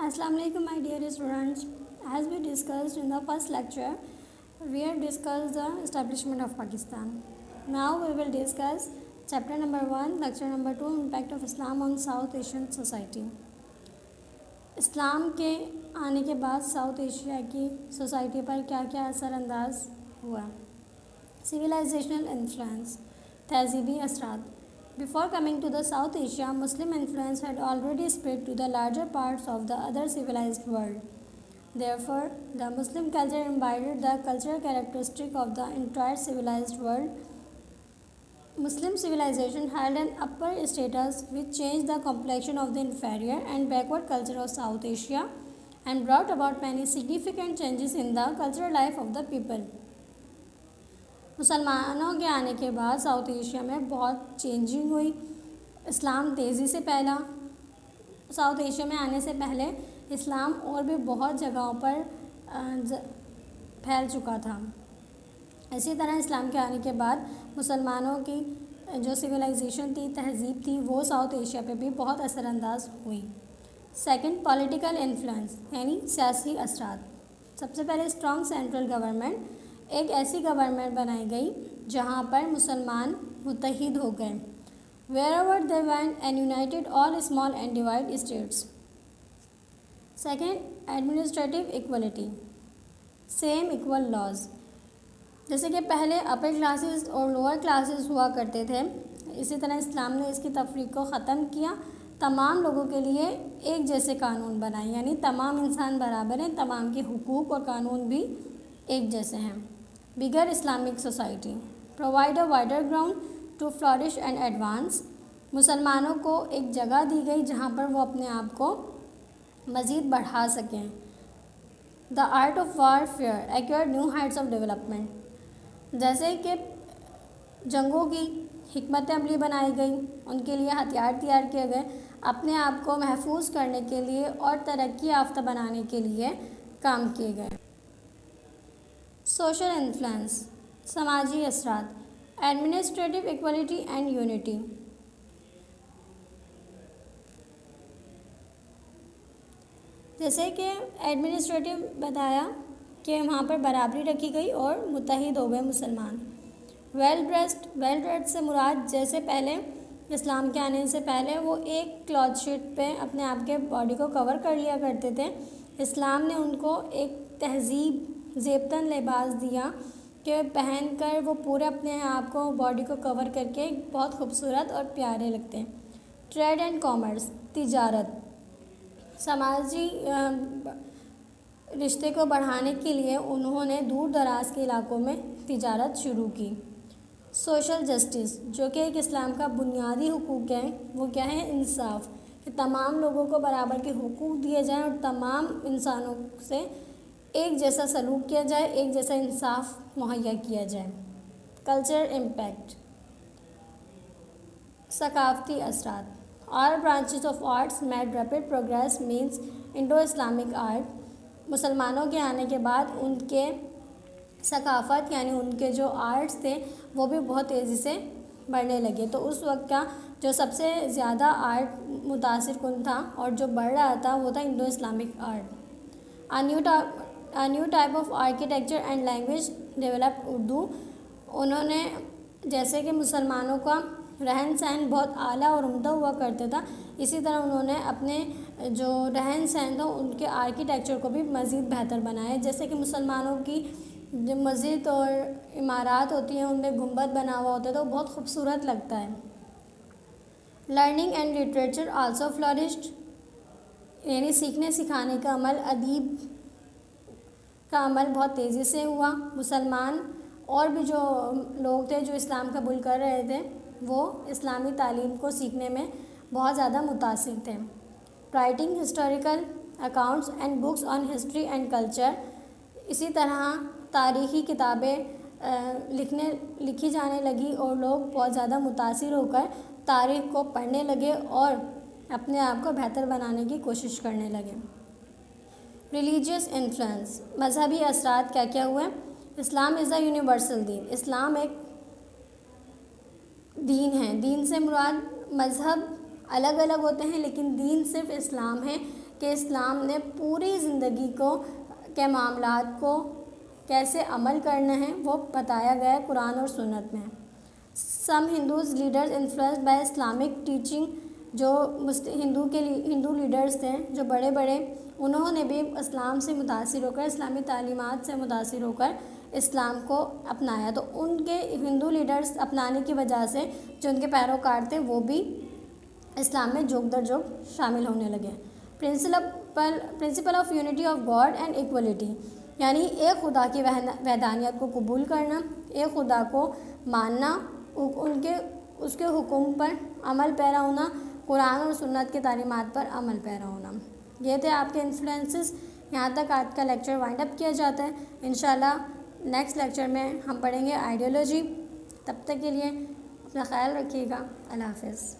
Assalamu alaikum, my dear students. As we discussed in the first lecture, we have discussed the establishment of Pakistan. Now we will discuss chapter number 1, lecture number 2, impact of Islam on South Asian society. इस्लाम के आने के बाद south Asia की society पर क्या क्या असरानंदाज हुआ. Civilisational influence, तहजीबी असरात. Before coming to the South Asia, Muslim influence had already spread to the larger parts of the other civilized world. Therefore, the Muslim culture embodied the cultural characteristic of the entire civilized world. Muslim civilization held an upper status which changed the complexion of the inferior and backward culture of South Asia and brought about many significant changes in the cultural life of the people. मुसलमानों के आने के बाद south Asia में बहुत changing हुई. इस्लाम तेज़ी से फैला. साउथ एशिया में आने से पहले इस्लाम और भी बहुत जगहों पर फैल चुका था. इसी तरह इस्लाम के आने के बाद मुसलमानों की जो सिविलाइजेशन थी, तहज़ीब थी, वो साउथ एशिया पे भी बहुत असरानंदाज हुई. सेकंड, पॉलिटिकल इन्फ्लुएंस यानी सियासी असरात. सबसे पहले स्ट्रॉन्ग सेंट्रल गवर्नमेंट. एक ऐसी गवर्नमेंट बनाई गई जहाँ पर मुसलमान मुत्तहिद हो गए. Wherever they went and united all small and divided states. Second, administrative equality, same equal laws. जैसे कि पहले अपर क्लासेस और लोअर क्लासेस हुआ करते थे, इसी तरह इस्लाम ने इसकी तफरीक को ख़त्म किया. तमाम लोगों के लिए एक जैसे कानून बनाए, यानी तमाम इंसान बराबर हैं, तमाम के हुकूक और कानून भी एक जैसे हैं. Bigger Islamic society provide a wider ground to flourish and advance. मुसलमानों को एक जगह दी गई जहाँ पर वो अपने आप को मज़ीद बढ़ा सकें. The art of warfare acquired new Heights of development. जैसे कि जंगों की हिकमत अमली बनाई गई, उनके लिए हथियार तैयार किए गए, अपने आप को महफूज करने के लिए और तरक्की याफ्ता बनाने के लिए काम किए गए. सोशल इन्फ्लुएंस, समाजी असरात, एडमिनिस्ट्रेटिव इक्वलिटी एंड यूनिटी. जैसे कि एडमिनिस्ट्रेटिव बताया कि वहाँ पर बराबरी रखी गई और मुत्तहिद हो गए मुसलमान. वेल ड्रेस्ड से मुराद जैसे पहले इस्लाम के आने से पहले वो एक क्लॉथ शीट पे अपने आप के बॉडी को कवर कर लिया करते थे. इस्लाम ने उनको एक तहजीब ज़ेबतन लिबास दिया कि पहनकर वो पूरे अपने आप को बॉडी को कवर करके बहुत खूबसूरत और प्यारे लगते हैं. ट्रेड एंड कॉमर्स, तिजारत. समाजी रिश्ते को बढ़ाने के लिए उन्होंने दूर दराज के इलाकों में तिजारत शुरू की. सोशल जस्टिस, जो कि एक इस्लाम का बुनियादी हुकूक है, वो क्या है? इंसाफ, कि तमाम लोगों को बराबर के हुकूक दिए जाएं और तमाम इंसानों से एक जैसा सलूक किया जाए, एक जैसा इंसाफ मुहैया किया जाए. कल्चर इम्पैक्ट, सकाफ़ती असरात. All branches of arts made rapid progress means Indo Islamic art. मुसलमानों के आने के बाद उनके सकाफ़त यानी उनके जो आर्ट्स थे वो भी बहुत तेज़ी से बढ़ने लगे. तो उस वक्त का जो सबसे ज़्यादा आर्ट मुतासिर कुन था और जो बढ़ रहा था वो था Indo Islamic art. A new type of architecture and language developed Urdu. उन्होंने जैसे कि मुसलमानों का रहन सहन बहुत आला और उम्दा हुआ करता था, इसी तरह उन्होंने अपने जो रहन सहन था उनके आर्किटेक्चर को भी मज़ीद बेहतर बनाया. जैसे कि मुसलमानों की जो मस्जिद और इमारत होती हैं उनमें गुंबद बना हुआ होता है तो बहुत खूबसूरत लगता है. Learning and literature also flourished, यानी सीखने सिखाने का अमल, अदीब का अमल बहुत तेज़ी से हुआ. मुसलमान और भी जो लोग थे जो इस्लाम कबूल कर रहे थे वो इस्लामी तालीम को सीखने में बहुत ज़्यादा मुतासिर थे. Writing historical accounts and books on history and culture. इसी तरह तारीख़ी किताबें लिखी जाने लगी और लोग बहुत ज़्यादा मुतासिर होकर तारीख़ को पढ़ने लगे और अपने आप को बेहतर बनाने की कोशिश करने लगे. रिलीजियस इन्फ्लुएंस, मज़हबी असरात क्या क्या हुए. इस्लाम इज़ द यूनिवर्सल दीन. इस्लाम एक दीन है. दीन से मुराद मज़हब अलग अलग होते हैं लेकिन दीन सिर्फ इस्लाम है. کہ اسلام نے پوری زندگی کے معاملات کو کیسے عمل کرنا ہے وہ بتایا گیا ہے قرآن اور سنت میں. Some Hindus leaders influenced by Islamic teaching, جو ہندو لیڈرز تھے جو بڑے بڑے، انہوں نے بھی اسلام سے متاثر ہو کر، اسلامی تعلیمات سے متاثر ہو کر اسلام کو اپنایا. تو ان کے ہندو لیڈرز اپنانے کی وجہ سے جو ان کے پیروکار تھے وہ بھی اسلام میں جوک در جوک شامل ہونے لگے. Principle of unity of God and equality, یعنی ایک خدا کی وحدانیت کو قبول کرنا، ایک خدا کو ماننا، اس کے حکم پر عمل پیرا ہونا، قرآن اور سنت کے تعلیمات پر عمل پیرا ہونا. یہ تھے آپ کے انفلوئنسز. یہاں تک آج کا لیکچر وائنڈ اپ کیا جاتا ہے. انشاءاللہ نیکسٹ لیکچر میں ہم پڑھیں گے آئیڈیالوجی. تب تک کے لیے اپنا خیال رکھیے گا. اللہ حافظ.